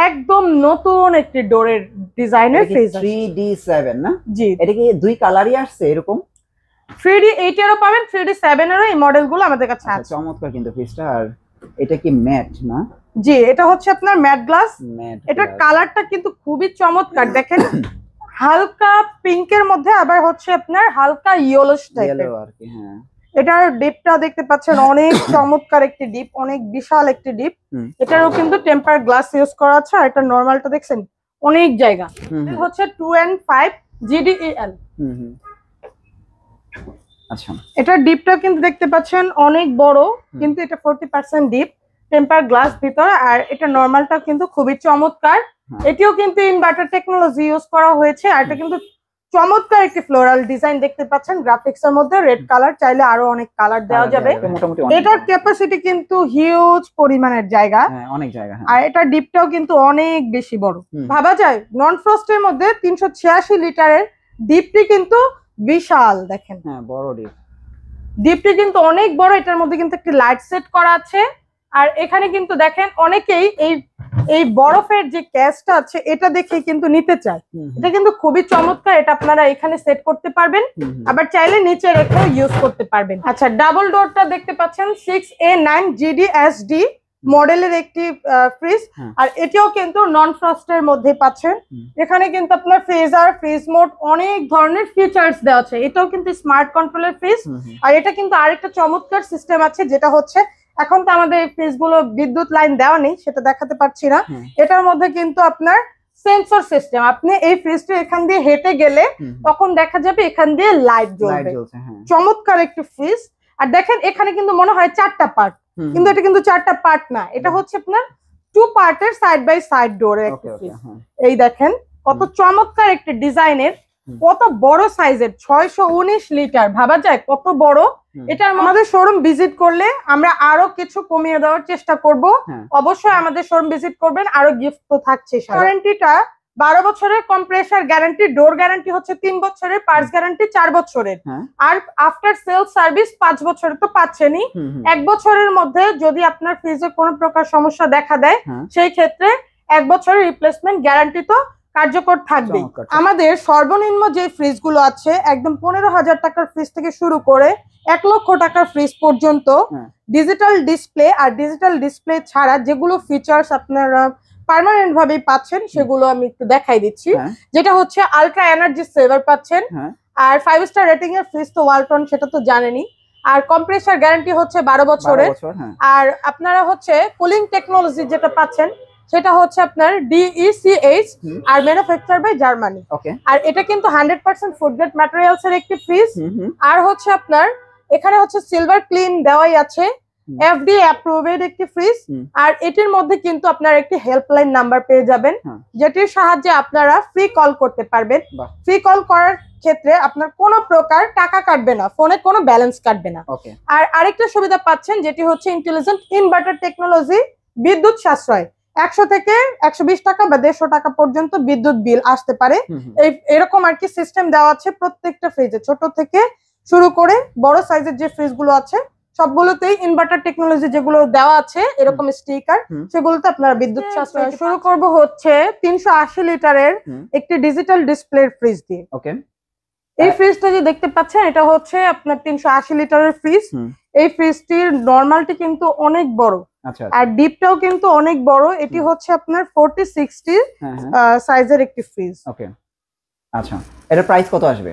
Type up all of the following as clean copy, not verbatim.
একদম নতুন একটি ডোরের ডিজাইনের ফ্রিজ 3D7 না? জি, এটা কি দুই কালারই আসছে এরকম? 3D 8 এরও পাবেন, 3D 7 এরও এই মডেলগুলো আমাদের কাছে আছে। চমৎকার কিন্তু ফ্রিজটা। আর এটা কি ম্যাট না? জি, এটা হচ্ছে আপনার ম্যাট গ্লাস। ম্যাট। এটার কালারটা কিন্তু খুবই চমৎকার, দেখেন হালকা পিঙ্কের মধ্যে আবার হচ্ছে আপনার হালকা ইয়েলোশ টাইপের আর কি। হ্যাঁ, এটার ডিপটা দেখতে পাচ্ছেন, অনেক চমৎকার একটি ডিপ, অনেক বিশাল একটি ডিপ। এটারও কিন্তু টেম্পার গ্লাস ইউজ করা আছে। আর এটা নরমালটা দেখছেন অনেক জায়গা। হচ্ছে 2N5 GDEL। আচ্ছা, এটার ডিপটা কিন্তু দেখতে পাচ্ছেন অনেক বড়, কিন্তু এটা 40% ডিপ, টেম্পার গ্লাস ভিতর। আর এটা নরমালটা কিন্তু খুবই চমৎকার। এটিও কিন্তু ইনভার্টার টেকনোলজি ইউজ করা হয়েছে। আর এটা কিন্তু চমৎকার একটি ফ্লোরাল ডিজাইন দেখতে পাচ্ছেন গ্রাফিক্স এর মধ্যে, রেড কালার, চাইলে আরো অনেক কালার দেওয়া যাবে। এটার ক্যাপাসিটি কিন্তু হিউজ পরিমাণের জায়গা, অনেক জায়গা। আর এটার ডিপটাও কিন্তু অনেক বেশি বড়। ভাবা যায় নন ফ্রস্টের মধ্যে 386 লিটারের ডিপটি কিন্তু বিশাল। দেখেন বড় ডিপ, ডিপটি কিন্তু অনেক বড়। এটার মধ্যে কিন্তু একটি লাইট সেট করা আছে। আর এখানে কিন্তু দেখেন অনেকেই এই বরফের যে ক্যাসটা আছে এটা দেখে কিন্তু নিতে চায়। এটা কিন্তু খুবই চমৎকার। এটা আপনারা এখানে সেট করতে পারবেন, আবার চাইলে নিচে রেখে ইউজ করতে পারবেন। আচ্ছা, ডাবল ডোরটা দেখতে পাচ্ছেন 6A9 GDSD মডেলের একটি ফ্রিজ। আর এটিও কিন্তু নন ফ্রস্টের মধ্যে পাচ্ছেন। এখানে কিন্তু আপনার ফ্রিজার, ফ্রিজ মোড, অনেক ধরনের ফিচার্স দেওয়া আছে। এটাও কিন্তু স্মার্ট কন্ট্রোলের ফ্রিজ। আর এটা কিন্তু আরেকটা চমৎকার সিস্টেম আছে, যেটা হচ্ছে এখন তো আমাদের এই ফ্রিজ গুলো বিদ্যুৎ লাইন দেওয়া নেই, সেটা দেখাতে পারছি না। এটার মধ্যে কিন্তু আপনার সেন্সর সিস্টেম, আপনি এই ফ্রিজটা এখান দিয়ে হেঁটে গেলে তখন দেখা যাবে এখান দিয়ে লাইট জ্বলবে। চমৎকার একটি ফ্রিজ। আর দেখেন এখানে কিন্তু মনে হয় 4টা পার্ট, কিন্তু এটা কিন্তু 4টা পার্ট না, এটা হচ্ছে আপনার 2 পার্টের সাইড বাই সাইড ডোরের একটা ফ্রিজ। এই দেখেন কত চমৎকার একটি ডিজাইনের, কত বড় সাইজের, 619 লিটার। ভাবা যায় কত বড়। এটা আমাদের শোরুম ভিজিট করলে আমরা আরো কিছু কমিয়ে দেওয়ার চেষ্টা করব। অবশ্যই আমাদের শোরুম ভিজিট করবেন, আরো গিফট তো থাকছে। ওয়ারেন্টিটা 12 বছরের কম্প্রেসার গ্যারান্টি, ডোর গ্যারান্টি হচ্ছে 3 বছরের, পার্টস গ্যারান্টি 4 বছরের। আর আফটার সেল সার্ভিস 5 বছরের তো পাচ্ছেনই। 1 বছরের মধ্যে যদি আপনার ফ্রিজে কোনো প্রকার সমস্যা দেখা দেয়, সেই ক্ষেত্রে 1 বছরের রিপ্লেসমেন্ট গ্যারান্টি তো কার্যকর থাকবে। আমাদের সর্বনিম্ন যে ফ্রিজ গুলো আছে একদম 15,000 টাকার ফ্রিজ থেকে শুরু করে 1 লক্ষ টাকার ফ্রিজ পর্যন্ত ডিজিটাল ডিসপ্লে আর ডিজিটাল ডিসপ্লে ছাড়া যেগুলো ফিচার্স আপনারা পার্মানেন্ট ভাবে পাচ্ছেন সেগুলো আমি একটু দেখাই দিচ্ছি। যেটা হচ্ছে আলট্রা এনার্জি সেভার পাচ্ছেন। আর 5 স্টার রেটিং এর ফ্রিজ তো ওয়ালটন, সেটা তো জানেনই। আর কম্প্রেসার গ্যারান্টি হচ্ছে 12 বছরের। আর আপনারা হচ্ছে কুলিং টেকনোলজি যেটা পাচ্ছেন সেটা হচ্ছে আপনার DECH আর ম্যানুফ্যাকচার বাই জার্মানি। আর এটা কিন্তু 100% ফুড গ্রেড ম্যাটেরিয়ালস এর একটি ফ্রিজ। আর হচ্ছে আপনার এখানে হচ্ছে সিলভার ক্লিন দেওয়াই আছে, FDA অ্যাপ্রুভড একটি ফ্রিজ। আর এটির মধ্যে কিন্তু আপনার একটি হেল্পলাইন নাম্বার পেয়ে যাবেন, যেটির সাহায্যে আপনারা ফ্রি কল করতে পারবেন। ফ্রি কল করার ক্ষেত্রে আপনার কোনো প্রকার টাকা কাটবে না, ফোনে কোনো ব্যালেন্স কাটবে না। আর আরেকটা সুবিধা পাচ্ছেন যেটি হচ্ছে ইন্টেলিজেন্ট ইনভার্টার টেকনোলজি, বিদ্যুৎ সাশ্রয়। 100 থেকে 120 টাকা বা 150 টাকা পর্যন্ত বিদ্যুৎ বিল আসতে পারে, এরকম আর কি সিস্টেম দেওয়া আছে প্রত্যেকটা ফ্রিজে। ছোট থেকে শুরু করে বড় সাইজের যে ফ্রিজ গুলো আছে সবগুলোতেই ইনভার্টার টেকনোলজি যেগুলো দেওয়া আছে এরকম স্টিকার, সেগুলোতে আপনারা বিদ্যুৎ সাশ্রয়। শুরু করব হচ্ছে 380 লিটারের একটি ডিজিটাল ডিসপ্লে ফ্রিজ দিয়ে। এই ফ্রিজটা যে দেখতে পাচ্ছেন এটা হচ্ছে আপনার 380 লিটারের ফ্রিজ। এই ফ্রিজটির নরমালটি কিন্তু অনেক বড়, আর ডিপটাও কিন্তু অনেক বড়। এটি হচ্ছে আপনার 40-60 সাইজের একটি ফ্রিজ। আচ্ছা, এটার প্রাইস কত আসবে?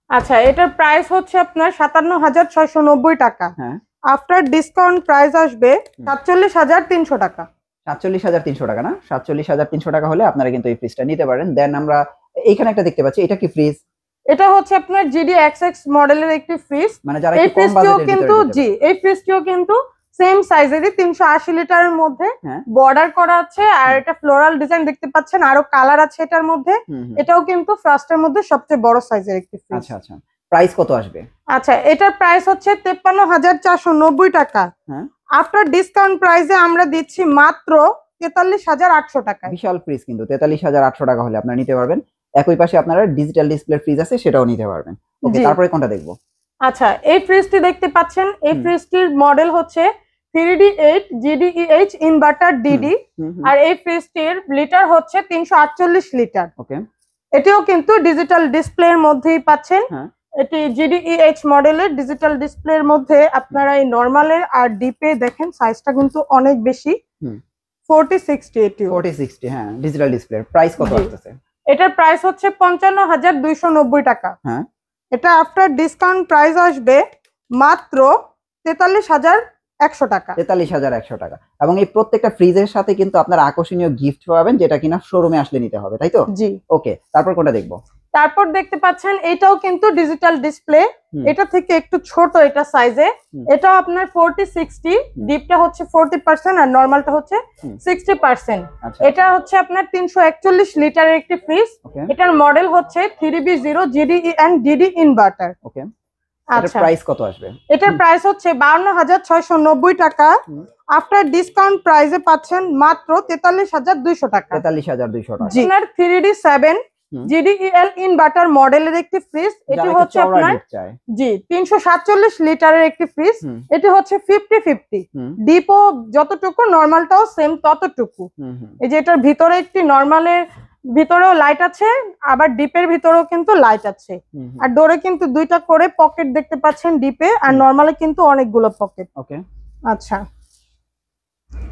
আচ্ছা, এটার প্রাইস হচ্ছে আপনার 57,690 টাকা। আফটার ডিসকাউন্ট প্রাইস আসবে 47,300 টাকা। 47,300 টাকা না? 47,300 টাকা হলে আপনারা কিন্তু এই ফ্রিজটা নিতে পারেন। দেন আমরা এইখানে একটা দেখতে পাচ্ছি, এটা কি ফ্রিজ? এটা হচ্ছে আপনার GDXX মডেলের একটি ফ্রিজ। মানে যারা একটু কম বাজেটের কিন্তু জি, এই ফ্রিজটিও কিন্তু সেম সাইজেরই 380 লিটারের মধ্যে বর্ডার করা আছে। আর এটা ফ্লোরাল ডিজাইন দেখতে পাচ্ছেন, আরো কালার আছে এটার মধ্যে। এটাও কিন্তু ফ্রস্টের মধ্যে সবচেয়ে বড় সাইজের একটি ফ্রিজ। আচ্ছা আচ্ছা, প্রাইস কত আসবে? আচ্ছা, এটার প্রাইস হচ্ছে 53,490 টাকা। আফটার ডিসকাউন্ট প্রাইসে আমরা দিচ্ছি মাত্র 43,800 টাকা। বিশাল ফ্রিজ কিন্তু 43,800 টাকা হলে আপনারা নিতে পারবেন। একই পাশে আপনারা ডিজিটাল ডিসপ্লে ফ্রিজ আছে, সেটাও নিতে পারবেন। ওকে, তারপরে কোনটা দেখবো? আচ্ছা, এই ফ্রিজটি দেখতে পাচ্ছেন, এই ফ্রিজটির মডেল হচ্ছে 3D8 GDEH ইনভার্টার ডিডি। আর এই ফ্রিজটির লিটার হচ্ছে 348 লিটার। ওকে, এটিও কিন্তু ডিজিটাল ডিসপ্লের মধ্যেই পাচ্ছেন। হ্যাঁ, এটি GDEH মডেলের ডিজিটাল ডিসপ্লের মধ্যে আপনারা এই নরমালের আর ডিপে দেখেন সাইজটা কিন্তু অনেক বেশি। 4060 এটিও 4060, হ্যাঁ, ডিজিটাল ডিসপ্লে। প্রাইস কত আসছে? এটার প্রাইস হচ্ছে 55,290 টাকা। হ্যাঁ, এটা আফটার ডিসকাউন্ট প্রাইস আসবে মাত্র 43,100 টাকা। 43,100 টাকা। এবং এই প্রত্যেকটা ফ্রিজের সাথে কিন্তু আপনারা আকর্ষণীয় গিফট পাবেন, যেটা কিনা শোরুমে আসলে নিতে হবে, তাই তো? জি। ওকে, তারপর কোনটা দেখবো? তারপর দেখতে পাচ্ছেন এটাও কিন্তু ডিজিটাল ডিসপ্লে। এটা থেকে একটু ছোট এটা সাইজে। এটাও আপনার 4060, ডিপটা হচ্ছে 40% আর নরমালটা হচ্ছে 60%। এটা হচ্ছে আপনার 341 লিটারের একটি ফ্রিজ। এটার মডেল হচ্ছে 3B0 GDE and DD inverter. Okay, আচ্ছা, প্রাইস কত আসবে? এটার প্রাইস হচ্ছে 52,690 টাকা। আফটার ডিসকাউন্ট প্রাইসে পাচ্ছেন মাত্র 43,200 টাকা। 43,200 টাকা। আপনার 3D7 GDEL ইনভার্টার মডেলের একটি ফ্রিজ। এটি হচ্ছে আপনার 347 লিটারের একটি ফ্রিজ। এটি হচ্ছে 50-50, ডিপও যতটুকু নরমালটাও সেম ততটুকু। এই যে এটার ভিতরে একটি নরমালের ভিতরেও লাইট আছে, আবার ডিপের ভিতরেও কিন্তু লাইট আছে। আর ডোরে কিন্তু দুইটা করে পকেট দেখতে পাচ্ছেন ডিপে, আর নরমালে কিন্তু অনেকগুলো পকেট। ওকে, আচ্ছা,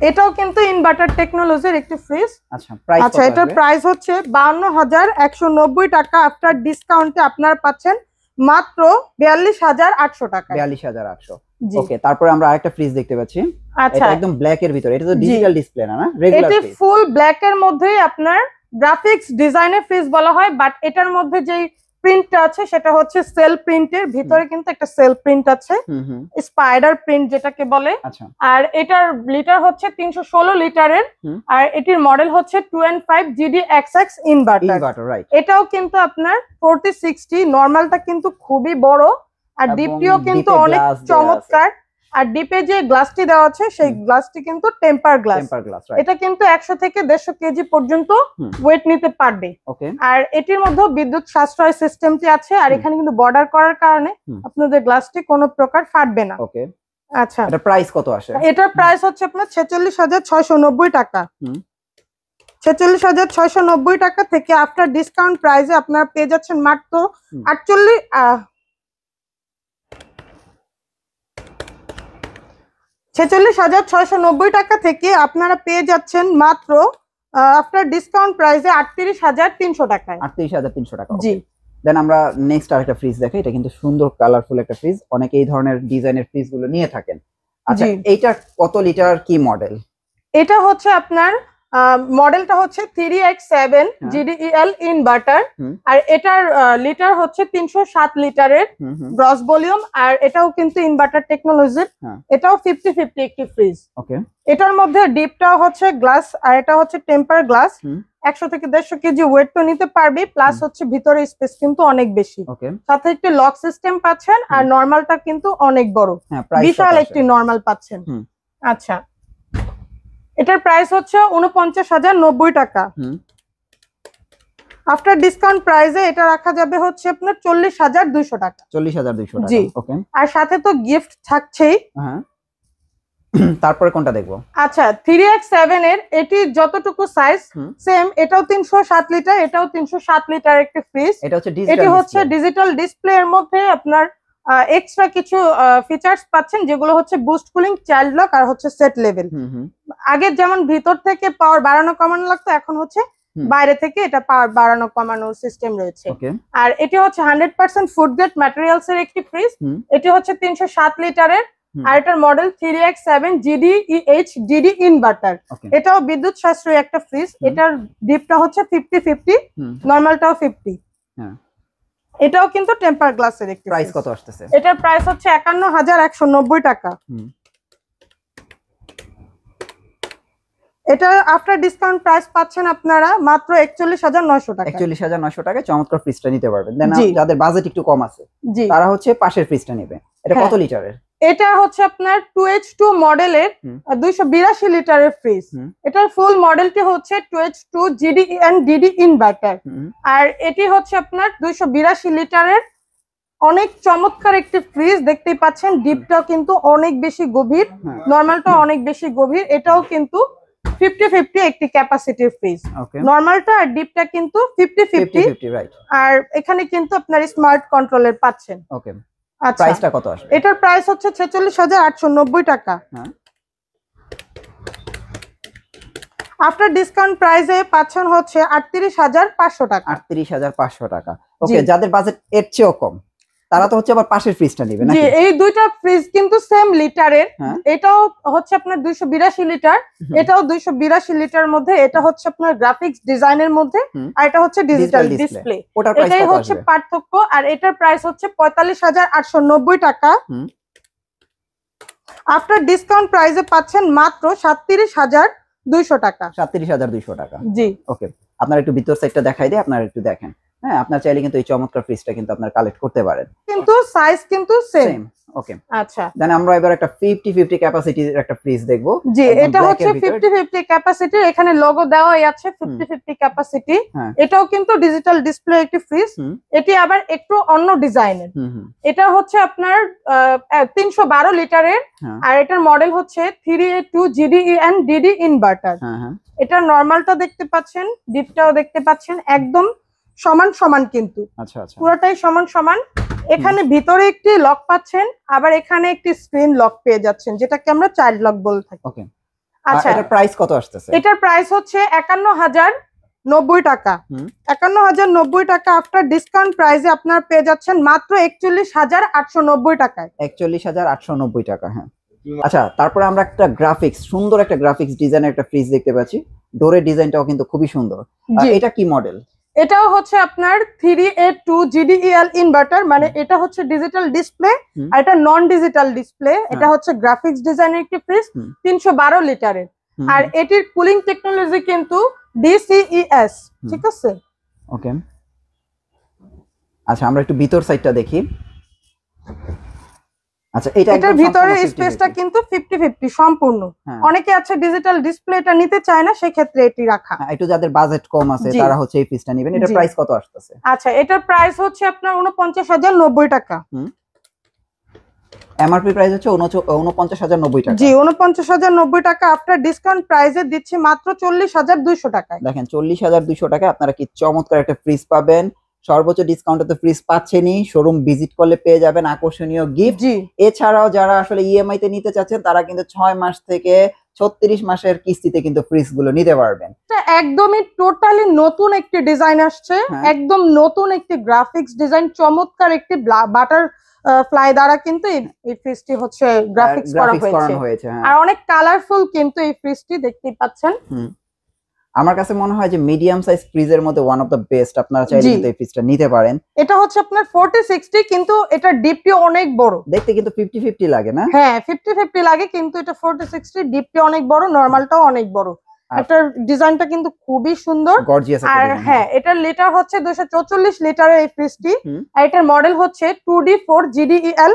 এটাও কিন্তু ইনভার্টার টেকনোলজির একটি ফ্রিজ। আচ্ছা, এটার প্রাইস হচ্ছে 52,190 টাকা। আফটার ডিসকাউন্টে আপনারা পাচ্ছেন মাত্র 42,800 টাকা। 42,800। ওকে, তারপরে আমরা আরেকটা ফ্রিজ দেখতে পাচ্ছি। আচ্ছা, এটা একদম ব্ল্যাক এর ভিতরে। এটা তো ডিজিটাল ডিসপ্লে না, রেগুলার ফ্রিজ। এটি ফুল ব্ল্যাক এর মধ্যেই আপনার গ্রাফিক্স ডিজাইনের ফ্রিজ বলা হয়, বাট এটার মধ্যে যেই প্রিন্টটা আছে সেটা হচ্ছে সেল প্রিন্টের। ভিতরে কিন্তু একটা সেল প্রিন্ট আছে, স্পাইডার প্রিন্ট যেটাকে বলে। আর এটার লিটার হচ্ছে 316 লিটারের। আর এটির মডেল হচ্ছে 2N5 GDXX ইনভার্টার। এটাও কিন্তু আপনার 4060, নরমালটা কিন্তু খুবই বড়, আর ডিপটিও কিন্তু অনেক চমৎকার। আর ডিপে যে গ্লাসটি দেওয়া আছে সেই গ্লাসটি কিন্তু টেম্পার গ্লাস। এটা কিন্তু 100 থেকে 150 কেজি পর্যন্ত ওয়েট নিতে পারবে। আর এটির মধ্যে বিদ্যুৎ সাশ্রয় সিস্টেমটি আছে। আর এখানে কিন্তু বর্ডার করার কারণে আপনাদের গ্লাসটি কোনো প্রকার ফাটবে না। আচ্ছা, এটার প্রাইস কত আসে? এটার প্রাইস হচ্ছে আপনার 46,690 টাকা। 46,690 টাকা থেকে আফটার ডিসকাউন্ট প্রাইসে আপনারা পেয়ে যাচ্ছেন মাত্র 46,690 টাকা থেকে আপনারা পেয়ে যাচ্ছেন মাত্র আফটার ডিসকাউন্ট প্রাইসে 38,300 টাকায়। 38,300 টাকা। জি। দেন আমরা নেক্সট আরেকটা ফ্রিজ দেখি। এটা কিন্তু সুন্দর কালারফুল একটা ফ্রিজ। অনেকে এই ধরনের ডিজাইনের ফ্রিজ গুলো নিয়ে থাকেন। আচ্ছা, এইটা কত লিটার, কি মডেল? এটা হচ্ছে আপনার মডেলটা হচ্ছে 3X7 GDEL ইনভার্টার। আর এটার লিটার হচ্ছে 307 লিটারের গ্রস ভলিউম। আর এটাও কিন্তু ইনভার্টার টেকনোলজির। এটাও 50-50 একটি ফ্রিজ। এটার মধ্যে ডিপটাও হচ্ছে গ্লাস, আর এটা হচ্ছে টেম্পার গ্লাস। 100 থেকে 150 কেজি ওয়েট তো নিতে পারবে, প্লাস হচ্ছে ভিতরে স্পেস কিন্তু অনেক বেশি। সাথে একটি লক সিস্টেম পাচ্ছেন, আর নরমালটা কিন্তু অনেক বড়, বিশাল একটি নরমাল পাচ্ছেন। আচ্ছা, এটার প্রাইস হচ্ছে 49,090 টাকা। আফটার ডিসকাউন্ট প্রাইসে এটা রাখা যাবে হচ্ছে আপনার 40,200 টাকা। 40,200 টাকা। জি। ওকে, আর সাথে তো গিফট থাকছেই। তারপরে কোনটা দেখবো? আচ্ছা, 3X7 এর এটি যতটুকু সাইজ সেম, এটাও 307 লিটার, এটাও 307 লিটার একটি ফ্রিজ। এটি হচ্ছে ডিজিটাল ডিসপ্লে এর মধ্যে আপনার এক্সট্রা কিছু ফিচার্স পাচ্ছেন, যেগুলো হচ্ছে বুস্ট কুলিং, চাইল্ড লক, আর হচ্ছে সেট লেভেল। আগে যেমন ভিতর থেকে পাওয়ার বাড়ানো কমানো লাগতো, এখন হচ্ছে বাইরে থেকে এটা পাওয়ার বাড়ানো কমানো সিস্টেম রয়েছে। আর এটি হচ্ছে 100% ফুড গ্রেড ম্যাটেরিয়ালস এর একটি ফ্রিজ। এটি হচ্ছে 307 লিটারের। আর এটার model 3X7 GDEH DD inverter. এটাও বিদ্যুৎ সাশ্রয়ী একটা ফ্রিজ। এটার ডিপটা হচ্ছে 50-50, নরমালটাও 50। এটাও কিন্তু টেম্পার গ্লাসের একটি। প্রাইস কত আসতেছে? এটার প্রাইস হচ্ছে 51,190 টাকা। এটা আফটার ডিসকাউন্ট প্রাইস পাচ্ছেন আপনারা মাত্র 41,900 টাকা। 41,900 টাকায় চমৎকার ফ্রিজটা নিতে পারবেন। দেন যাদের বাজেট একটু কম আছে তারা হচ্ছে পাশের ফ্রিজটা নেবে। এটা কত লিটারের? এটা হচ্ছে আপনার 2H2 মডেলের 282 লিটারের ফ্রিজ। এটার ফুল মডেলটি হচ্ছে 2H2 GDE and DD inverter. আর এটি হচ্ছে আপনার 282 লিটারের অনেক চমৎকার একটি ফ্রিজ দেখতেই পাচ্ছেন, ডিপটাও কিন্তু অনেক বেশি গভীর, নরমালটা অনেক বেশি গভীর। এটাও কিন্তু 50-50 একটি ক্যাপাসিটির ফ্রিজ। নরমালটা আর ডিপটা কিন্তু 50-50, রাইট। আর এখানে কিন্তু আপনার স্মার্ট কন্ট্রোলের পাচ্ছেন। ওকে, আচ্ছা, প্রাইসটা কত আসবে? এটার প্রাইস হচ্ছে 46,890 টাকা। আফটার ডিসকাউন্ট প্রাইসে পাচ্ছেন হচ্ছে 38,500 টাকা। 38,500 টাকা। ওকে, যাদের বাজেট এর চেয়েও কম তারা তো হচ্ছে আবার পাশের ফ্রিজটা নেবে নাকি? জি, এই দুইটা ফ্রিজ কিন্তু সেম লিটারের। এটাও হচ্ছে আপনার 282 লিটার, এটাও 282 লিটার মধ্যে। এটা হচ্ছে আপনার গ্রাফিক্স ডিজাইনের মধ্যে, আর এটা হচ্ছে ডিজিটাল ডিসপ্লে। এটাই হচ্ছে পার্থক্য। আর এটার প্রাইস হচ্ছে 45,890 টাকা। আফটার ডিসকাউন্ট প্রাইসে পাচ্ছেন মাত্র 37,200 টাকা। 37,200 টাকা। জি, ওকে, আপনারা একটু ভিতর সাইডটা দেখাই দিই, আপনারা একটু দেখেন। হ্যাঁ, আপনার চাইলে কিন্তু এই চমৎকার ফ্রিজটা কিন্তু আপনারা কালেক্ট করতে পারেন, কিন্তু সাইজ কিন্তু সেম। ওকে, আচ্ছা, দেন আমরা এবার একটা 50-50 ক্যাপাসিটির একটা ফ্রিজ দেখবো। জি, এটা হচ্ছে 50-50 ক্যাপাসিটি। এখানে লোগো দেওয়াই আছে 50-50 ক্যাপাসিটি। এটাও কিন্তু ডিজিটাল ডিসপ্লে একটি ফ্রিজ। এটি আবার একটু অন্য ডিজাইনের। এটা হচ্ছে আপনার 312 লিটারের, আর এটার মডেল হচ্ছে 382 GDEN DD ইনভার্টার। এটা নরমালটা দেখতে পাচ্ছেন, ডিপটাও দেখতে পাচ্ছেন, একদম সমান সমান কিন্তু। আচ্ছা আচ্ছা, পুরোটাই সমান সমান। এখানে ভিতরে একটি লক পাচ্ছেন, আবার এখানে একটি স্ক্রিন লক পেয়ে যাচ্ছেন, যেটাকে আমরা চাইল্ড লক বলে থাকি। ওকে, আচ্ছা, এটার প্রাইস কত আসতেছে? এটার প্রাইস হচ্ছে 51,090 টাকা। 51,090 টাকা আফটার ডিসকাউন্ট প্রাইসে আপনারা পেয়ে যাচ্ছেন মাত্র 41,890 টাকায়। 41,890 টাকা। হ্যাঁ, আচ্ছা, তারপরে আমরা একটা সুন্দর একটা গ্রাফিক্স ডিজাইনের একটা ফ্রিজ দেখতে পাচ্ছি। ডোরের ডিজাইনটাও কিন্তু খুবই সুন্দর। এটা কি মডেল? এটাও হচ্ছে আপনার 382 GDEL ইনভার্টার, মানে এটা হচ্ছে ডিজিটাল ডিসপ্লে আর এটা নন ডিজিটাল ডিসপ্লে। এটা হচ্ছে গ্রাফিক্স ডিজাইনের একটি ফ্রিজ, 312 লিটারের। আর এটির কুলিং টেকনোলজি কিন্তু DCES, ঠিক আছে? ওকে, আচ্ছা, আমরা একটু ভিতর সাইডটা দেখি। আচ্ছা, এটার ভিতরে স্পেসটা কিন্তু 50-50 সম্পূর্ণ। অনেকে আছে ডিজিটাল ডিসপ্লেটা নিতে চায় না, সেই ক্ষেত্রে এটি রাখা। একটু যাদের বাজেট কম আছে তারা হচ্ছে এই ফ্রিজটা নেবেন। এটার প্রাইস কত আসতেছে? আচ্ছা, এটার প্রাইস হচ্ছে আপনার 49,090 টাকা। এমআরপি প্রাইস হচ্ছে 49,090 টাকা। জি, 49,090 টাকা আফটার ডিসকাউন্ট প্রাইসে দিচ্ছি মাত্র 40,200 টাকায়। দেখেন, 40,200 টাকায় আপনারা কি চমৎকার একটা ফ্রিজ পাবেন। সর্বোচ্চ ডিসকাউন্টে তো ফ্রিজ পাচ্ছেনই, শোরুম ভিজিট করলে পেয়ে যাবেন আকর্ষণীয় গিফট। এছাড়াও যারা আসলে ইএমআই তে নিতে চাচ্ছেন তারা কিন্তু 6 মাস থেকে 36 মাসের কিস্তিতে কিন্তু ফ্রিজ গুলো নিতে পারবেন। একদমই টোটালি নতুন একটি ডিজাইন আসছে, একদম নতুন একটি গ্রাফিক্স ডিজাইন, চমৎকার একটি বাটার ফ্লাই দ্বারা কিন্তু এই ফ্রিজটি হচ্ছে গ্রাফিক্স করা হয়েছে। আর অনেক কালারফুল কিন্তু এই ফ্রিজটি দেখতেই পাচ্ছেন। আমার কাছে মনে হয় যে মিডিয়াম সাইজ ফ্রিজের মধ্যে ওয়ান অফ দ্য বেস্ট। আপনারা চাইলে কিন্তু এই ফ্রিজটা নিতে পারেন। এটা হচ্ছে আপনার 40-60, কিন্তু এটা ডিপটি অনেক বড়। দেখতে কিন্তু 50-50 লাগে না? হ্যাঁ, 50-50 লাগে, কিন্তু এটা 40-60, ডিপটি অনেক বড়, নরমালটাও অনেক বড়। এটার ডিজাইনটা কিন্তু খুবই সুন্দর, গর্জিয়াস। আর হ্যাঁ, এটার লিটার হচ্ছে 244 লিটারের এই ফ্রিজটি। আর এটার মডেল হচ্ছে 2D4 GDEL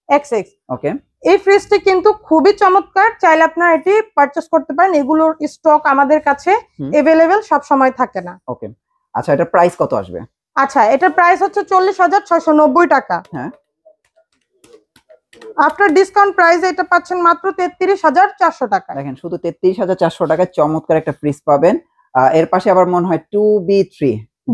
XX। ওকে, এই ফ্রিজটি কিন্তু খুবই চমৎকার, চাইলে আপনারা এটি পারচেজ করতে পারেন। এগুলোর স্টক আমাদের কাছে अवेलेबल সব সময় থাকে না। ওকে, আচ্ছা, এটার প্রাইস কত আসবে? আচ্ছা, এটার প্রাইস হচ্ছে 40,690 টাকা। হ্যাঁ, আফটার ডিসকাউন্ট প্রাইসে এটা পাচ্ছেন মাত্র 33,400 টাকা। দেখেন, শুধু 33,400 টাকায় চমৎকার একটা ফ্রিজ পাবেন। এর পাশে আবার মনে হয় 2B3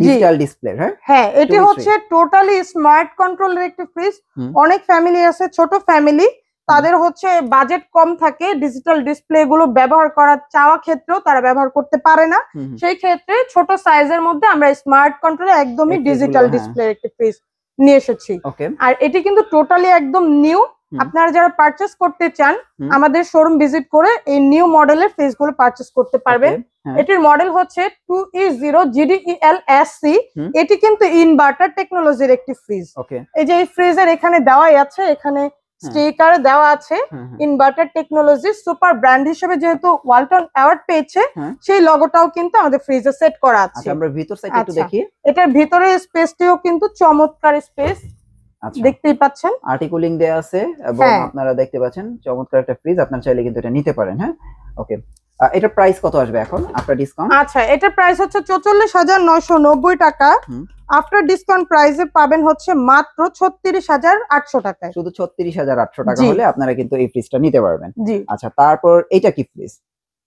ডিজিটাল ডিসপ্লে। হ্যাঁ, এটি হচ্ছে টোটালি স্মার্ট কন্ট্রোলের একটি ফ্রিজ। অনেক ফ্যামিলি আছে, ছোট ফ্যামিলি, তাদের হচ্ছে বাজেট কম থাকে, ডিজিটাল ডিসপ্লে গুলো ব্যবহার করার চাওয়া ক্ষেত্রেও তারা ব্যবহার করতে পারে না। সেই ক্ষেত্রে ছোট সাইজের মধ্যে আমরা স্মার্ট কন্ট্রোলে একদমই ডিজিটাল ডিসপ্লে একটি ফ্রিজ নিয়ে এসেছি। আর এটি কিন্তু টোটালি একদম নিউ। আপনারা যারা পারচেজ করতে চান আমাদের শোরুম ভিজিট করে এই নিউ মডেলের ফ্রিজ গুলো পারচেজ করতে পারবেন। এটির মডেল হচ্ছে 2E0 GDEL SC। এটি কিন্তু ইনভার্টার টেকনোলজির একটি ফ্রিজ। এই যে এই ফ্রিজের এখানে দেওয়াই আছে, এখানে স্টিকার দেওয়া আছে ইনভার্টার টেকনোলজি সুপার ব্র্যান্ড হিসেবে, যেহেতু ওয়ালটন অ্যাওয়ার্ড পেয়েছে সেই লোগোটাও কিন্তু আমাদের ফ্রিজে সেট করা আছে। আমরা ভিতর সাইড একটু দেখি। এটার ভিতরে স্পেসটিও কিন্তু চমৎকার স্পেস। আচ্ছা দেখতেই পাচ্ছেন আর্টিকুলিং দেয়া আছে এবং আপনারা দেখতে পাচ্ছেন চমৎকার একটা ফ্রিজ, আপনারা চাইলে কিন্তু এটা নিতে পারেন। হ্যাঁ ওকে, এটা প্রাইস কত আসবে এখন আফটার ডিসকাউন্ট? আচ্ছা এটার প্রাইস হচ্ছে 44,990 টাকা। আফটার ডিসকাউন্ট প্রাইসে পাবেন হচ্ছে মাত্র 36,800 টাকায়। শুধু 36,800 টাকা হলে আপনারা কিন্তু এই ফ্রিজটা নিতে পারবেন। জি আচ্ছা তারপর এটা কি ফ্রিজ?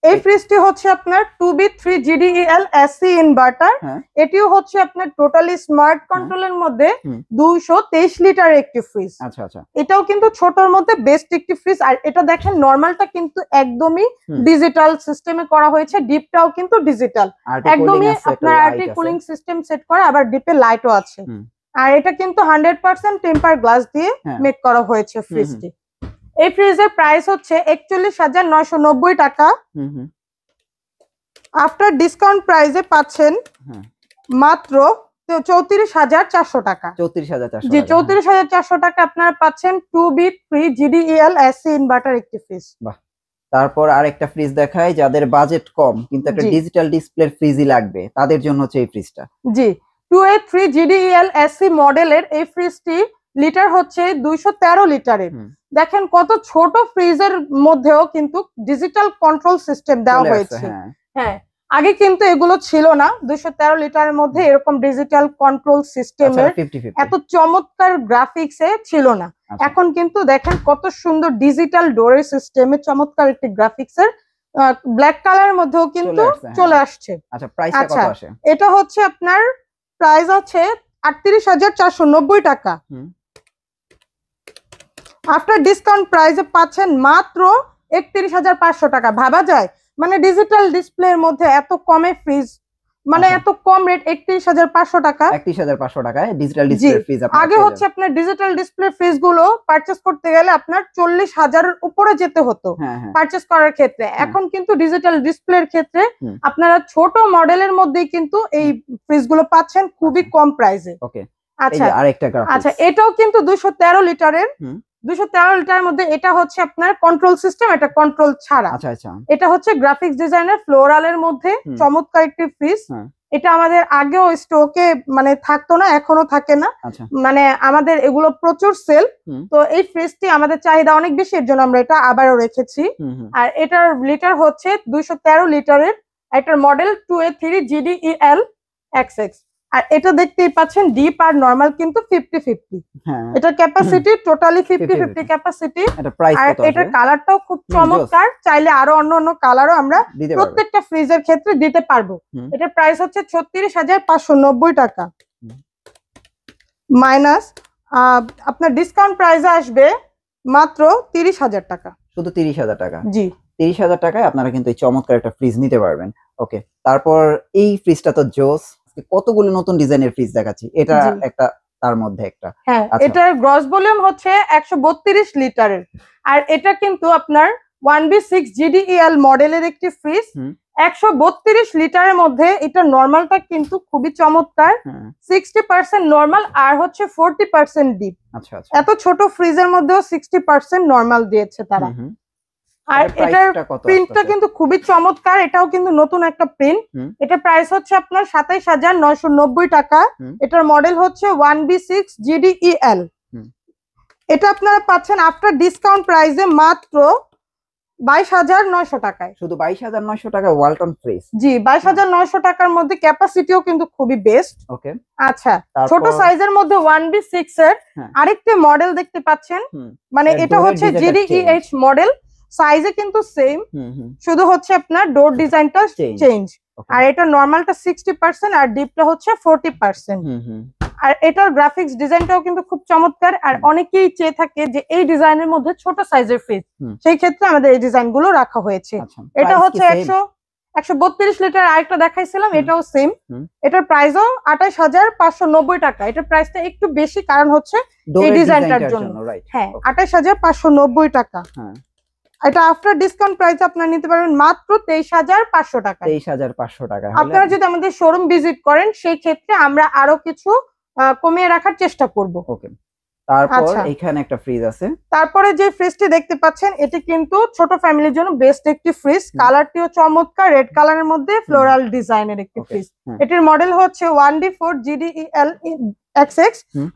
এই ফ্রিজটি হচ্ছে আপনার 2B3 GDEL SC ইনভার্টার। এটিও হচ্ছে আপনার টোটালি স্মার্ট কন্ট্রোলের মধ্যে 223 লিটার একটি ফ্রিজ। আচ্ছা আচ্ছা এটাও কিন্তু ছোটর মধ্যে বেস্ট একটি ফ্রিজ। আর এটা দেখেন নরমালটা কিন্তু একদমই ডিজিটাল সিস্টেমে করা হয়েছে, ডিপটাও কিন্তু ডিজিটাল, একদমই আপনার আর্টি কুলিং সিস্টেম সেট করা, আবার ডিপে লাইটও আছে। আর এটা কিন্তু 100% টেম্পার গ্লাস দিয়ে মেক করা হয়েছে ফ্রিজটি। এই ফ্রিজের প্রাইস হচ্ছে 41,990 টাকা। আফটার ডিসকাউন্ট প্রাইসে পাচ্ছেন মাত্র 34,400 টাকা। 34,400 জি 34,400 টাকা আপনারা পাচ্ছেন 2B3 GDEL SC ইনভার্টার একটি ফ্রিজ। বাহ, তারপর আরেকটা ফ্রিজ দেখাই যাদের বাজেট কম কিন্তু একটা ডিজিটাল ডিসপ্লে ফ্রিজই লাগবে, তাদের জন্য হচ্ছে এই ফ্রিজটা। জি 2A3 GDEL SC মডেলের এই ফ্রিজটি লিটার হচ্ছে 213 লিটারের। দেখেন কত ছোট ফ্রিজের মধ্যেও কিন্তু ডিজিটাল কন্ট্রোল সিস্টেম দেওয়া হয়েছে। হ্যাঁ আগে কিন্তু এগুলো ছিল না, 213 লিটারের মধ্যে এরকম ডিজিটাল কন্ট্রোল সিস্টেমের এত চমৎকার গ্রাফিক্সে ছিল না। এখন কিন্তু দেখেন কত সুন্দর ডিজিটাল ডোরের সিস্টেমে চমৎকার একটি গ্রাফিক্সের ব্ল্যাক কালারের মধ্যেও কিন্তু চলে আসছে। আচ্ছা প্রাইসটা কত আসে? এটা হচ্ছে আপনার প্রাইস আছে 38,490 টাকা। আফটার ডিসকাউন্ট প্রাইসে পাচ্ছেন মাত্র 31,500 টাকা। ভাবা যায় মানে ডিজিটাল ডিসপ্লের মধ্যে এত কমে ফ্রিজ, মানে এত কম রেট 31,500 টাকা। 31,500 টাকায় ডিজিটাল ডিসপ্লে ফ্রিজ। আগে হচ্ছে আপনার ডিজিটাল ডিসপ্লে ফ্রিজ গুলো পারচেজ করতে গেলে আপনার 40,000 এর উপরে যেতে হতো পারচেজ করার ক্ষেত্রে। এখন কিন্তু ডিজিটাল ডিসপ্লের ক্ষেত্রে আপনারা ছোট মডেলের মধ্যেই কিন্তু এই ফ্রিজ গুলো পাচ্ছেন খুবই কম প্রাইসে। ওকে আচ্ছা আরেকটা আচ্ছা এটাও কিন্তু 213 লিটারের। 213 লিটারের মধ্যে এটা হচ্ছে আপনার কন্ট্রোল সিস্টেম, এটা কন্ট্রোল ছাড়া। আচ্ছা আচ্ছা এটা হচ্ছে গ্রাফিক্স ডিজাইনের ফ্লোরালের মধ্যে চমৎকার একটি ফ্রিজ। এটা আমাদের আগেও স্টকে মানে থাকতো না, এখনো থাকে না, মানে আমাদের এগুলো প্রচুর সেল। তো এই ফ্রিজটি আমাদের চাহিদা অনেক বেশি, এর জন্য আমরা এটা আবারও রেখেছি। আর এটার লিটার হচ্ছে 213 লিটারের। এটার মডেল 2A3 GDEL XX। আর এটা দেখতেই পাচ্ছেন ডিপ আর নরমাল কিন্তু 50-50। এটা ক্যাপাসিটি টোটালি 50-50 ক্যাপাসিটি। আর এটার কালারটাও খুব চমৎকার, চাইলে আরো অন্য কালারও আমরা প্রত্যেকটা ফ্রিজের ক্ষেত্রে দিতে পারবো। এটার প্রাইস হচ্ছে 36,590 টাকা মাইনাস আপনার ডিসকাউন্ট প্রাইসে আসবে মাত্র 30,000 টাকা। শুধু 30,000 টাকা? জি 30,000 টাকায় আপনারা কিন্তু এই চমৎকার একটা ফ্রিজ নিতে পারবেন। ওকে তারপর এই ফ্রিজটা তো জোস, কতগুলো নতুন ডিজাইনের ফ্রিজ দেখাচ্ছি, এটা একটা তার মধ্যে একটা। হ্যাঁ এটার গ্রস ভলিউম হচ্ছে 132 লিটারের। আর এটা কিন্তু আপনার 1B6 GDEL মডেলের একটি ফ্রিজ। 132 লিটারের মধ্যে এটা নরমালটা কিন্তু খুবই চমৎকার, 60% নরমাল আর হচ্ছে 40% ডিপ। আচ্ছা আচ্ছা এত ছোট ফ্রিজের মধ্যেও 60% নরমাল দিয়েছে তারা। আর এটার প্রিন্টটা কিন্তু খুবই চমৎকার, এটাও কিন্তু নতুন একটা প্রিন্ট। এটা প্রাইস হচ্ছে আপনার 27,990 টাকা। এটার মডেল হচ্ছে 1B6 GDEL। এটা আপনারা পাচ্ছেন আফটার ডিসকাউন্ট প্রাইসে মাত্র 22,900 টাকায়। শুধু 22,900 টাকা ওয়ালটন ফ্রিজ? জি 22,900 টাকার মধ্যে ক্যাপাসিটিও কিন্তু খুবই বেস্ট। ওকে আচ্ছা ছোট সাইজের মধ্যে 1B6 এর আরেকটি মডেল দেখতে পাচ্ছেন, মানে এটা হচ্ছে GDEH মডেল, সাইজে কিন্তু সেম, শুধু হচ্ছে আপনার ডোর ডিজাইনটা চেঞ্জ। আর এটা নরমালটা 60% আর ডিপটা হচ্ছে 40%। আর এটার গ্রাফিক্স ডিজাইনটাও কিন্তু খুব চমৎকার। আর অনেকেই চেয়ে থাকে যে এই ডিজাইনের মধ্যে ছোট সাইজের ফ্রিজ, সেই ক্ষেত্রে আমাদের এই ডিজাইন গুলো রাখা হয়েছে। এটা হচ্ছে 132 লিটার, আরেকটা দেখাইছিলাম এটাও সেম। এটার প্রাইসও 28,590 টাকা। এটার প্রাইসটা একটু বেশি কারণ হচ্ছে এই ডিজাইনটার জন্য। হ্যাঁ 28,590 টাকা। এটা আফটার ডিসকাউন্ট প্রাইস আপনারা নিতে পারবেন মাত্র 23,500 টাকা। 23,500 টাকা। আপনারা যদি আমাদের শোরুম ভিজিট করেন সেই ক্ষেত্রে আমরা আরো কিছু কমিয়ে রাখার চেষ্টা করব। ওকে তারপর এখানে একটা ফ্রিজ আছে। তারপরে যে ফ্রিজটি দেখতে পাচ্ছেন এটি কিন্তু ছোট ফ্যামিলির জন্য বেস্ট একটি ফ্রিজ। কালারটিও চমৎকার, রেড কালারের মধ্যে ফ্লোরাল ডিজাইনের একটি ফ্রিজ। এটির মডেল হচ্ছে 1D4 GDEL XX।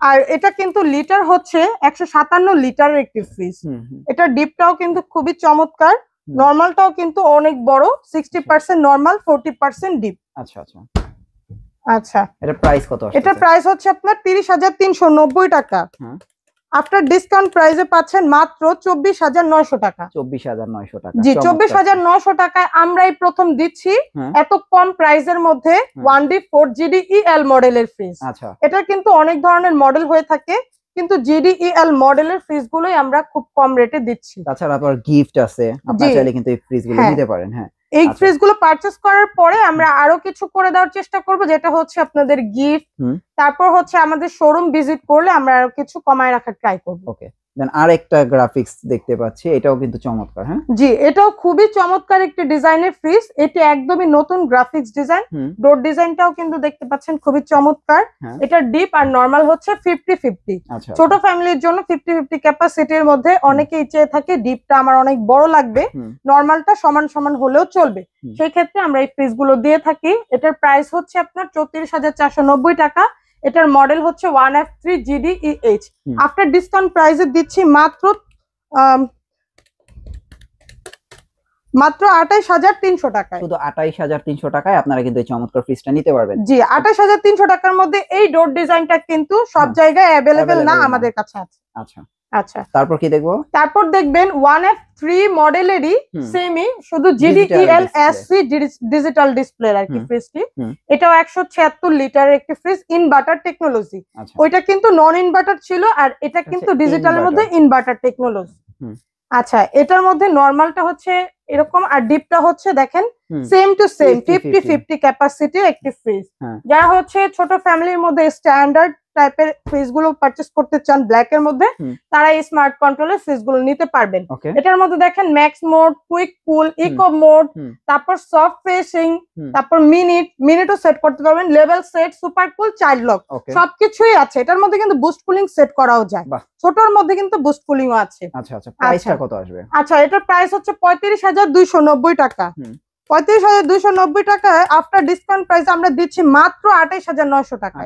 আর এটা কিন্তু লিটার হচ্ছে 157 লিটারের একটি ফ্রিজ। এটা ডিপটাও কিন্তু খুবই চমৎকার, নরমালটাও কিন্তু অনেক বড়, 60% নরমাল, 40% ডিপ। আচ্ছা আচ্ছা আচ্ছা, এটা প্রাইস কত আসছে? এটা প্রাইস হচ্ছে আপনার 30,390 টাকা। আফটার ডিসকাউন্ট প্রাইসে পাচ্ছেন মাত্র 24,900 টাকা। 24,900 টাকা। জি, 24,900 টাকায় আমরাই প্রথম দিচ্ছি এত কম প্রাইসের মধ্যে 1D 4GDEL মডেলের ফ্রিজ। আচ্ছা, এটা কিন্তু অনেক ধরনের মডেল হয়ে থাকে, কিন্তু GDEL মডেলের ফ্রিজ গুলোই আমরা খুব কম রেটে দিচ্ছি। তাছাড়া আপনার গিফট আছে, আপনারা চাইলে কিন্তু এই ফ্রিজ গুলো নিতে পারেন। হ্যাঁ, এই ফ্রিজ গুলো পারচেজ করার পরে আমরা আরো কিছু করে দেওয়ার চেষ্টা করব, যেটা হচ্ছে আপনাদের গিফট। তারপর হচ্ছে আমাদের শোরুম ভিজিট করলে আমরা আরো কিছু কমায় রাখার ট্রাই করব। ওকে, দেন আরেকটা গ্রাফিক্স দেখতে পাচ্ছি, এটাও কিন্তু চমৎকার। হ্যাঁ জি, এটাও খুবই চমৎকার একটি ডিজাইনের ফ্রিজ। এটি একদমই নতুন গ্রাফিক্স ডিজাইন, ডোর ডিজাইনটাও কিন্তু দেখতে পাচ্ছেন খুবই চমৎকার। এটা ডিপ আর নরমাল হচ্ছে 50-50। ছোট ফ্যামিলির জন্য 50-50 ক্যাপাসিটির মধ্যে অনেকেই চেয়ে থাকে ডিপটা আমার অনেক বড় লাগবে, নরমালটা সমান সমান হলেও চলবে, সেই ক্ষেত্রে আমরা এই ফ্রিজ গুলো দিয়ে থাকি। এটার প্রাইস হচ্ছে আপনার 34,490 টাকা। এটার মডেল হচ্ছে 1F3GDEH। আফটার ডিসকাউন্ট প্রাইসে দিচ্ছি মাত্র 28,300 টাকায়। শুধু 28,300 টাকায় আপনারা কিন্তু এই চমৎকার ফ্রিজটা নিতে পারবেন। জি, 28,300 টাকার মধ্যে এই ডোর ডিজাইনটা কিন্তু সব জায়গায় অ্যাভেলেবেল না, আমাদের কাছে আছে। আচ্ছা আচ্ছা, তারপর কি দেখবো? তারপর দেখবেন 1F3 মডেলেরই সেমি, শুধু GDEL SC ডিজিটাল ডিসপ্লে আর কি ফ্রিজটি। এটাও 176 লিটারের একটি ফ্রিজ, ইনভার্টার টেকনোলজি। ওইটা কিন্তু নন ইনভার্টার ছিল, আর এটা কিন্তু ডিজিটালের মধ্যে ইনভার্টার টেকনোলজি। আচ্ছা, এটার মধ্যে নরমালটা হচ্ছে এরকম, আর ডিপটা হচ্ছে দেখেন সেম টু সেম 50-50 ক্যাপাসিটির একটি ফ্রিজ। যারা হচ্ছে ছোট ফ্যামিলির মধ্যে স্ট্যান্ডার্ড টাইপের ফ্রিজ গুলো পারচেজ করতে চান ব্ল্যাক এর মধ্যে, তারা এই স্মার্ট কন্ট্রোলের ফ্রিজ গুলো নিতে পারবেন। এটার মধ্যে দেখেন ম্যাক্স মোড, কুইক কুল, ইকো মোড, তারপর সফট ফেসিং, তারপর মিনিটও সেট করতে পারবেন, level set, super cool, child lock, সবকিছুই আছে। এটার মধ্যে কিন্তু বুস্ট কুলিং সেট করাও যায়, ছোটর মধ্যে কিন্তু বুস্ট কুলিং ও আছে। আচ্ছা আচ্ছা, প্রাইসটা কত আসবে? আচ্ছা, এটার প্রাইস হচ্ছে 35,290 টাকা। 35,290 টাকায় আফটার ডিসকাউন্ট প্রাইস আমরা দিচ্ছি মাত্র 28,900 টাকা।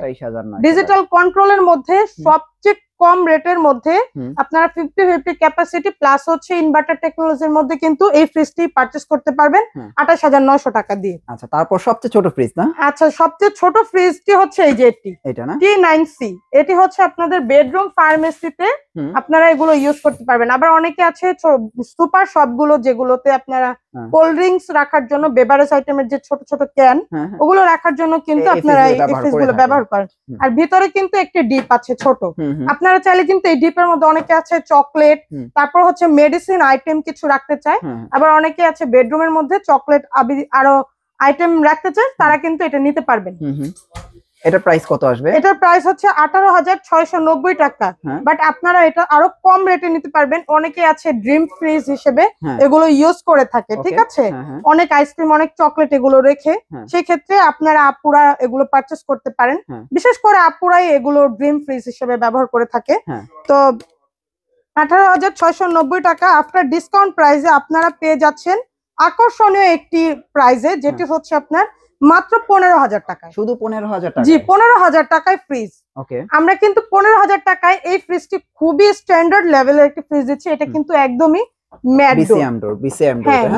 ডিজিটাল কন্ট্রোলের মধ্যে সবচেয়ে কম রেটের মধ্যে আপনারা 50-50 ক্যাপাসিটি প্লাস হচ্ছে ইনভার্টার টেকনোলজির মধ্যে কিন্তু এই ফ্রিজটি পারচেজ করতে পারবেন 28,900 টাকা দিয়ে। আচ্ছা, তারপর সবচেয়ে ছোট ফ্রিজ না? আচ্ছা, সবচেয়ে ছোট ফ্রিজটি হচ্ছে এই যে এটা না, T9C। এটি হচ্ছে আপনাদের বেডরুম ফার্মেসিতে আপনারা এগুলো ইউজ করতে পারবেন। আবার অনেকে আছে সুপার শপগুলো, যেগুলোতে আপনারা কোল্ড ড্রিঙ্কস রাখার জন্য, বেভারেজ আইটেমের যে ছোট ছোট ক্যান, ওগুলো রাখার জন্য কিন্তু আপনারা এই ফ্রিজগুলো ব্যবহার করেন। আর ভিতরে কিন্তু একটি ডিপ আছে ছোট, আপনারা চাইলে কিন্তু এই ডিপের মধ্যে অনেকে আছে চকলেট, তারপর হচ্ছে মেডিসিন আইটেম কিছু রাখতে চায়, আবার অনেকে আছে বেডরুমের মধ্যে চকলেট আরো আইটেম রাখতে চায়, তারা কিন্তু এটা নিতে পারবেন। এটার প্রাইস কত আসবে? এটার প্রাইস হচ্ছে 18,690 টাকা, বাট আপনারা এটা আরো কম রেটে নিতে পারবেন। অনেকে আছে ড্রিম ফ্রিজ হিসেবে এগুলো ইউজ করে থাকে, ঠিক আছে, অনেক আইসক্রিম, অনেক চকলেট এগুলো রেখে, সেই ক্ষেত্রে আপনারা আপুরা এগুলো পারচেজ করতে পারেন। বিশেষ করে আপুরাই এগুলো ড্রিম ফ্রিজ হিসেবে ব্যবহার করে থাকে। তো 18,690 টাকা আফটার ডিসকাউন্ট প্রাইসে আপনারা পেয়ে যাচ্ছেন আকর্ষণীয় একটি প্রাইসে, যেটি হচ্ছে আপনার মাত্র 15,000 টাকায়। শুধু 15,000 টাকা? জি, 15,000 টাকায় ফ্রিজ। আমরা কিন্তু 15,000 টাকায় এই ফ্রিজটি খুবই স্ট্যান্ডার্ড লেভেলের একটি ফ্রিজ দিচ্ছি। এটা কিন্তু একদমই ম্যাট ডোর,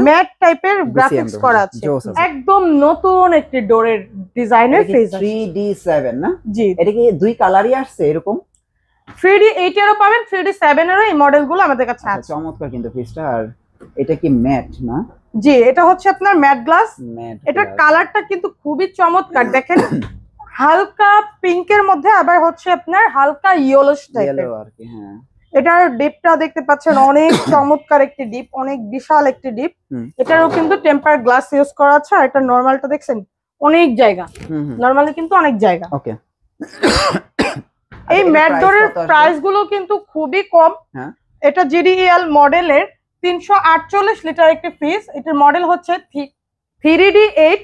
ম্যাট টাইপের গ্রাফিক্স করা আছে, একদম নতুন একটি ডোরের ডিজাইনের ফ্রিজ। 3D7 না? জি, এটা কি দুই কালারই আসছে এরকম? 3D8 এরও পাবেন, 3D7 এরও এই মডেলগুলো আমাদের কাছে আছে। চমৎকার কিন্তু ফ্রিজটা। আর এটা কি ম্যাট না? জি, এটা হচ্ছে আপনার ম্যাট গ্লাস। এটার কালারটা কিন্তু খুবই চমৎকার, দেখেন হালকা পিঙ্কের মধ্যে, আবার হচ্ছে আপনার হালকা ইয়েলোশ টাইপের আর কি। হ্যাঁ, এটার ডিপটা দেখতে পাচ্ছেন অনেক চমৎকার একটি ডিপ, অনেক বিশাল একটি ডিপ। এটারও কিন্তু টেম্পার গ্লাস ইউজ করা আছে। আর এটা নরমালটা দেখছেন অনেক জায়গা, নরমালি কিন্তু অনেক জায়গা। ওকে, এই ম্যাট ডোরের প্রাইস গুলো কিন্তু খুবই কম। এটা GDEL মডেলের 348 লিটার একটি ফ্রিজ। এটার মডেল হচ্ছে 3D8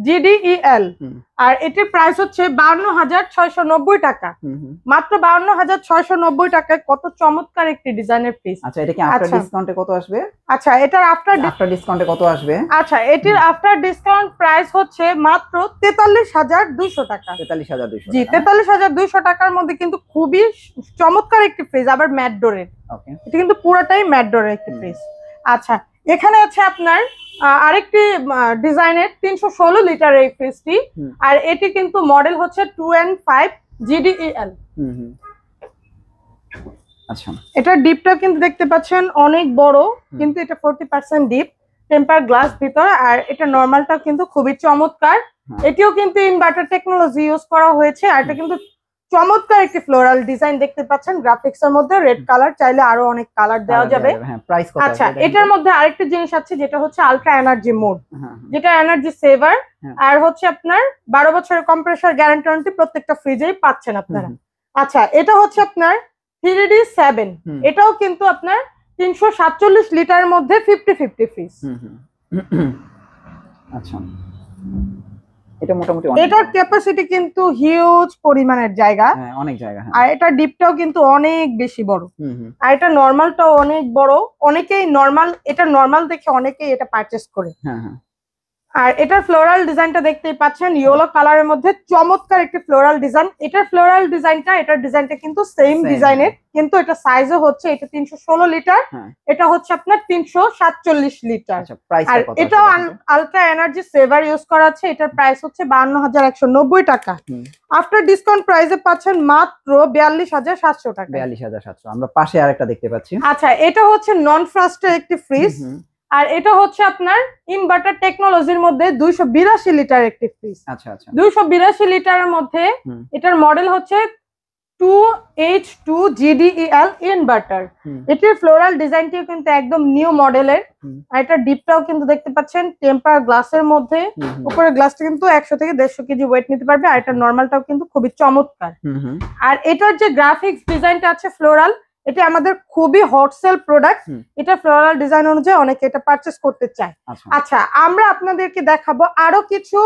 GDEL আর এটির প্রাইস হচ্ছে 52,690 টাকা। মাত্র 52,690 টাকায় কত চমৎকার একটি ডিজাইনের পিস। আচ্ছা এটা কি আফটার ডিসকাউন্টে কত আসবে? আচ্ছা এটার আফটার ডিসকাউন্টে কত আসবে? আচ্ছা এটির আফটার ডিসকাউন্ট প্রাইস হচ্ছে মাত্র 43,200 টাকা। 43,200 জি 43,200 টাকার মধ্যে কিন্তু খুবই চমৎকার একটি ফ্রিজ, আবার ম্যাট ডোরের। ওকে এটা কিন্তু পুরোটাই ম্যাট ডোরের একটি ফ্রিজ। আচ্ছা এখানে আছে আপনার আরেকটি ডিজাইনের 316 লিটার এই ফ্রিজটি, আর এটি কিন্তু মডেল হচ্ছে 2N5 GDEL। আচ্ছা এটার ডিপটা কিন্তু দেখতে পাচ্ছেন অনেক বড়, কিন্তু এটা 40% ডিপ, টেম্পার গ্লাস ভিতরে, আর এটা নরমালটা কিন্তু খুবই চমৎকার। এটিও কিন্তু ইনভার্টার টেকনোলজি ইউজ করা হয়েছে, আর এটা কিন্তু চমৎকার একটি ফ্লোরাল ডিজাইন দেখতে পাচ্ছেন গ্রাফিক্স এর মধ্যে। রেড কালার, চাইলে আরো অনেক কালার দেওয়া যাবে। আচ্ছা এটার মধ্যে আরেকটা জিনিস আছে যেটা হচ্ছে আলট্রা এনার্জি মোড, যেটা এনার্জি সেভার, আর হচ্ছে আপনার 12 বছরের কম্প্রেসার গ্যারান্টি ওয়ারেন্টি প্রত্যেকটা ফ্রিজেই পাচ্ছেন আপনারা। আচ্ছা এটা হচ্ছে আপনার 3D7, এটাও কিন্তু আপনার 347 লিটারের মধ্যে 50-50 ফ্রিজ। আচ্ছা এটা মোটামুটি এটার ক্যাপাসিটি কিন্তু হিউজ পরিমাণের জায়গা, অনেক জায়গা, আর এটা ডিপটাও কিন্তু অনেক বেশি বড়, আর এটা নরমালটাও অনেক বড়। অনেকেই এটা নরমাল দেখে অনেকেই এটা পারচেজ করে। আর এটার ফ্লোরাল ডিজাইনটা দেখতেই পাচ্ছেন, ইয়েলো কালারের মধ্যে চমৎকার একটি ফ্লোরাল ডিজাইন। এটার ফ্লোরাল ডিজাইনটা কিন্তু সেম ডিজাইনের, কিন্তু এটা সাইজও হচ্ছে এটা 316 লিটার, এটা হচ্ছে আপনার 347 লিটার। আর এটাও আলট্রা এনার্জি সেভার ইউজ করা আছে। এটার প্রাইস হচ্ছে 52,190 টাকা। আফটার ডিসকাউন্ট প্রাইসে পাচ্ছেন মাত্র 42,700 টাকা। 42,700। আমরা পাশে আরেকটা দেখতে পাচ্ছি। আচ্ছা এটা হচ্ছে নন ফ্রস্টের একটি ফ্রিজ, আর এটা হচ্ছে আপনার ইনভার্টার টেকনোলজির মধ্যে 282 লিটার একটি ফ্রিজ। আচ্ছা আচ্ছা 282 লিটারের মধ্যে এটার মডেল হচ্ছে 2H2 GDEL ইনভার্টার। এটির ফ্লোরাল ডিজাইনটিও কিন্তু একদম নিউ মডেলের, আর এটার ডিপটাও কিন্তু দেখতে পাচ্ছেন টেম্পার গ্লাসের মধ্যে। উপরে গ্লাসটা কিন্তু 100 থেকে 150 কেজি ওয়েট নিতে পারবে, আর এটার নরমালটাও কিন্তু খুবই চমৎকার। আর এটার যে গ্রাফিক্স ডিজাইনটা আছে ফ্লোরাল, এটা আমাদের খুবই হট সেল প্রোডাক্ট। এটা ফ্লোরাল ডিজাইন অনুযায়ী অনেকে এটা পারচেজ করতে চায়। আচ্ছা আমরা আপনাদেরকে দেখাবো আরো কিছু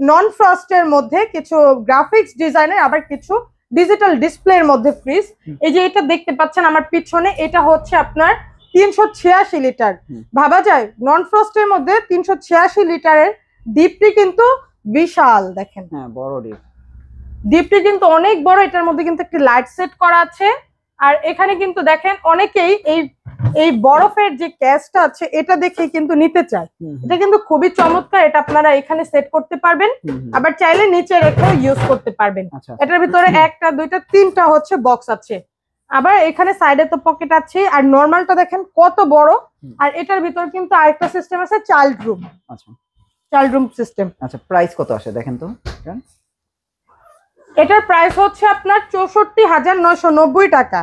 নন ফ্রস্টের মধ্যে কিছু গ্রাফিক্স ডিজাইনের, আবার কিছু ডিজিটাল ডিসপ্লের মধ্যে ফ্রিজ। এই যে এটা দেখতে পাচ্ছেন আমার পিছনে, এটা হচ্ছে আপনার 386 লিটার। ভাবা যায় নন ফ্রস্টের মধ্যে 386 লিটারের ডিপটি কিন্তু বিশাল। দেখেন বড় ডিপটি কিন্তু অনেক বড়। এটার মধ্যে কিন্তু একটি লাইট সেট করা আছে, আর এখানে কিন্তু দেখেন অনেকেই এই বরফের যে ক্যাসটা আছে এটা দেখে কিন্তু নিতে চায়। এটা কিন্তু খুবই চমৎকার। এটা আপনারা এখানে সেট করতে পারবেন, আবার চাইলে নিচে রেখে ইউজ করতে পারবেন। এটার ভিতরে 1টা 2টা 3টা হচ্ছে বক্স আছে, আবার এখানে সাইডে তো পকেট আছে। আর নরমালটা দেখেন কত বড়, আর এটার ভিতর কিন্তু আরেকটা সিস্টেম আছে চাইল্ড রুম। আচ্ছা চাইল্ড রুম সিস্টেম। আচ্ছা প্রাইস কত আসে দেখেন তো। এটার প্রাইস হচ্ছে আপনার 64,990 টাকা।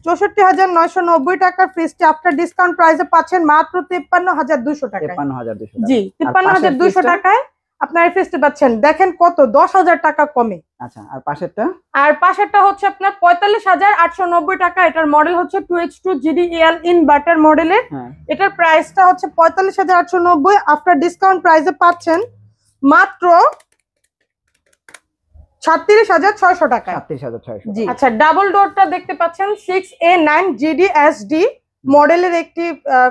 64,990 টাকার ফ্রিজটি আফটার ডিসকাউন্ট প্রাইসে পাচ্ছেন মাত্র 53,200 টাকা। 53,200 জি 53,200 টাকায় আপনার এই ফ্রিজটি পাচ্ছেন। দেখেন কত 10,000 টাকা কমে। আচ্ছা আর পাশেরটা হচ্ছে আপনার 45,890 টাকা। এটার মডেল হচ্ছে 2H2 GDEL ইনভার্টার মডেলের। এটার প্রাইসটা হচ্ছে 45,890। আফটার ডিসকাউন্ট প্রাইসে পাচ্ছেন মাত্র 36,600 টাকা। 36,600। জি আচ্ছা ডাবল ডোরটা দেখতে পাচ্ছেন 6A9 GDSD মডেলের একটি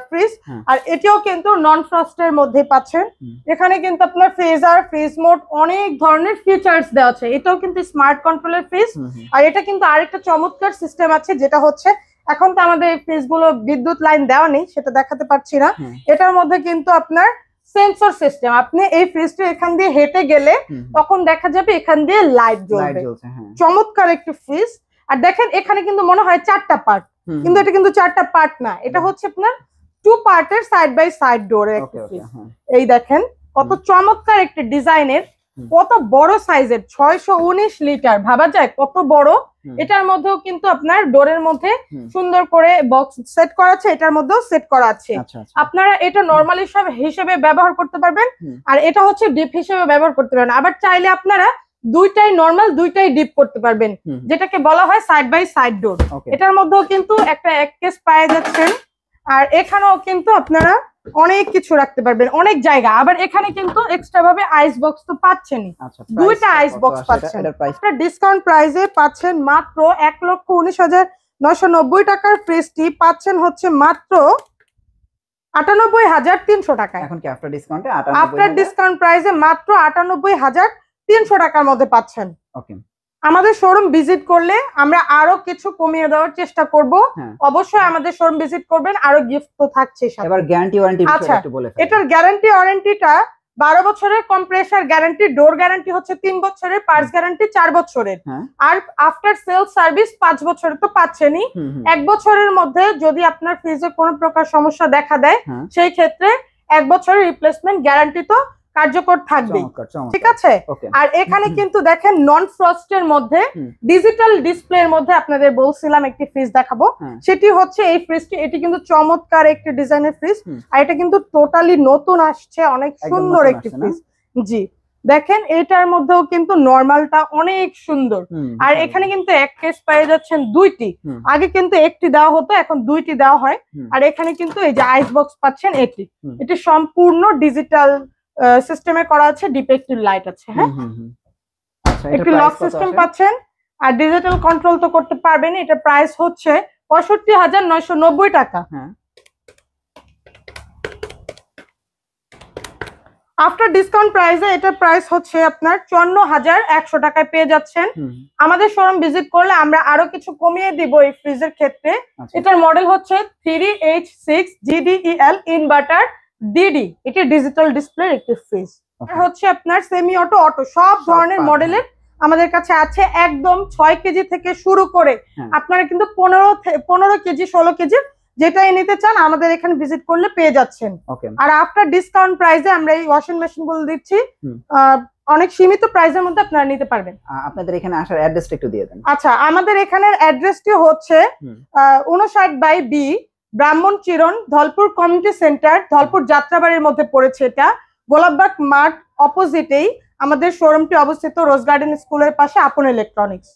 ফ্রিজ, আর এটিও কিন্তু নন ফ্রস্টের মধ্যে পাচ্ছেন। এখানে কিন্তু আপনার ফ্রিজার, ফ্রিজ মোড, অনেক ধরনের ফিচার্স দেওয়া আছে। এটাও কিন্তু স্মার্ট কন্ট্রোলের ফ্রিজ, আর এটা কিন্তু আরেকটা চমৎকার সিস্টেম আছে, যেটা হচ্ছে এখন তো আমাদের এই ফ্রিজগুলো বিদ্যুৎ লাইন দেওয়া নেই, সেটা দেখাতে পারছি না। এটার মধ্যে কিন্তু আপনার সেন্সর সিস্টেম, আপনি এই ফ্রিজটা এখান দিয়ে হেঁটে গেলে তখন দেখা যাবে এখান দিয়ে লাইট জ্বলবে। চমৎকার একটি ফ্রিজ। আর দেখেন এখানে কিন্তু মনে হয় 4টা পার্ট, কিন্তু এটা কিন্তু 4টা পার্ট না, এটা হচ্ছে আপনার 2 পার্টের সাইড বাই সাইড ডোরের একটা ফ্রিজ। এই দেখেন কত চমৎকার একটি ডিজাইনের, কত বড় সাইজের, 619 লিটার। ভাবা যায় কত বড়। এটার মধ্যেও কিন্তু আপনার ডোরের মধ্যে সুন্দর করে বক্স সেট করা আছে, এটার মধ্যেও সেট করা আছে। আপনারা এটা নরমাল হিসেবে ব্যবহার করতে পারবেন, আর এটা হচ্ছে ডিপ হিসেবে ব্যবহার করতে পারবেন। আবার চাইলে আপনারা দুইটাই নরমাল দুইটাই ডিপ করতে পারবেন, যেটাকে বলা হয় সাইড বাই সাইড ডোর। এটার মধ্যেও কিন্তু একটা এক কেস পাওয়া যাচ্ছেন, আর এখানেও কিন্তু আপনারা অনেক কিছু রাখতে পারবেন, অনেক জায়গা। আবার এখানে কিন্তু এক্সট্রা ভাবে আইস বক্স তো পাচ্ছেনই, দুইটা আইস বক্স পাচ্ছেন। আপনারা ডিসকাউন্ট প্রাইসে পাচ্ছেন মাত্র 1,19,990 টাকার ফ্রিজটি পাচ্ছেন হচ্ছে মাত্র 98,300 টাকায়। এখন কি আফটার ডিসকাউন্টে আফটার ডিসকাউন্ট প্রাইসে মাত্র 98,300 টাকার মধ্যে পাচ্ছেন। ওকে, আমাদের শোরুম ভিজিট করলে আমরা আরো কিছু কমিয়ে দেওয়ার চেষ্টা করব। অবশ্যই আমাদের শোরুম ভিজিট করবেন, আরো গিফট তো থাকছে সাথে। এবার গ্যারান্টি ওয়ারেন্টি আচ্ছা, একটু বলে ফেলুন। এটার গ্যারান্টি ওয়ারেন্টিটা 12 বছরের কম্প্রেসার গ্যারান্টি, ডোর গ্যারান্টি হচ্ছে 3 বছরের, পার্টস গ্যারান্টি 4 বছরের, আর আফটার সেল সার্ভিস 5 বছরের তো পাচ্ছেনই। 1 বছরের মধ্যে যদি আপনার ফ্রিজে কোনো প্রকার সমস্যা দেখা দেয় সেই ক্ষেত্রে 1 বছরের রিপ্লেসমেন্ট গ্যারান্টি তো কার্যকর থাকবে, ঠিক আছে। আর এখানে কিন্তু দেখেন নন ফ্রস্টের মধ্যে ডিজিটাল ডিসপ্লের মধ্যে আপনাদের বলছিলাম একটি ফ্রিজ দেখাবো, সেটি হচ্ছে এই ফ্রিজটি। এটি কিন্তু চমৎকার একটি ডিজাইনের ফ্রিজ, আর এটা কিন্তু টোটালি নতুন আসছে, অনেক সুন্দর একটি ফ্রিজ। জি দেখেন, এটার মধ্যেও কিন্তু নরমালটা অনেক সুন্দর। আর এখানে কিন্তু এক কেস পেয়ে যাচ্ছেন দুইটি, আগে কিন্তু একটি দেওয়া হতো, এখন দুইটি দেওয়া হয়। আর এখানে কিন্তু এই যে আইস বক্স পাচ্ছেন, এটি সম্পূর্ণ ডিজিটাল সিস্টেমে করা আছে, ডিপেক্টিভ লাইট আছে, হ্যাঁ একটু লক সিস্টেম পাচ্ছেন, আর ডিজিটাল কন্ট্রোল তো করতে পারবেন। এটা প্রাইস হচ্ছে 65,990 টাকা। আফটার ডিসকাউন্ট প্রাইসে এটা প্রাইস হচ্ছে আপনার 54,100 টাকায় পেয়ে যাচ্ছেন। আমাদের শোরুম ভিজিট করলে আমরা আরো কিছু কমিয়ে দিব এই ফ্রিজের ক্ষেত্রে। এটার মডেল হচ্ছে 3H6 GDEL ইনভার্টার DD, এটি ডিজিটাল ডিসপ্লের একটি ফ্রিজ। হচ্ছে আপনার সেমি অটো, অটো সব ধরনের মডেলের আমাদের কাছে আছে, একদম 6 কেজি থেকে শুরু করে আপনারা কিন্তু 15 কেজি 16 কেজি যেটাই নিতে চান আমাদের এখানে ভিজিট করলে পেয়ে যাচ্ছেন। আর আফটার ডিসকাউন্ট প্রাইসে আমরা এই ওয়াশিং মেশিন গুলো দিচ্ছি অনেক সীমিত প্রাইসের মধ্যে আপনারা নিতে পারবেন। আপনাদের এখানে আসার অ্যাড্রেসটা একটু দিয়ে দেন। আচ্ছা, আমাদের এখানের অ্যাড্রেসটি হচ্ছে 59/B ব্রাহ্মণচিরণ, ধলপুর কমিউনিটি সেন্টার, ধলপুর যাত্রাবাড়ির মধ্যে পড়েছে। এটা গোলাপবাগ মাঠ অপোজিটেই আমাদের শোরুমটি অবস্থিত, রোজ গার্ডেন স্কুলের পাশে আপন ইলেকট্রনিক্স।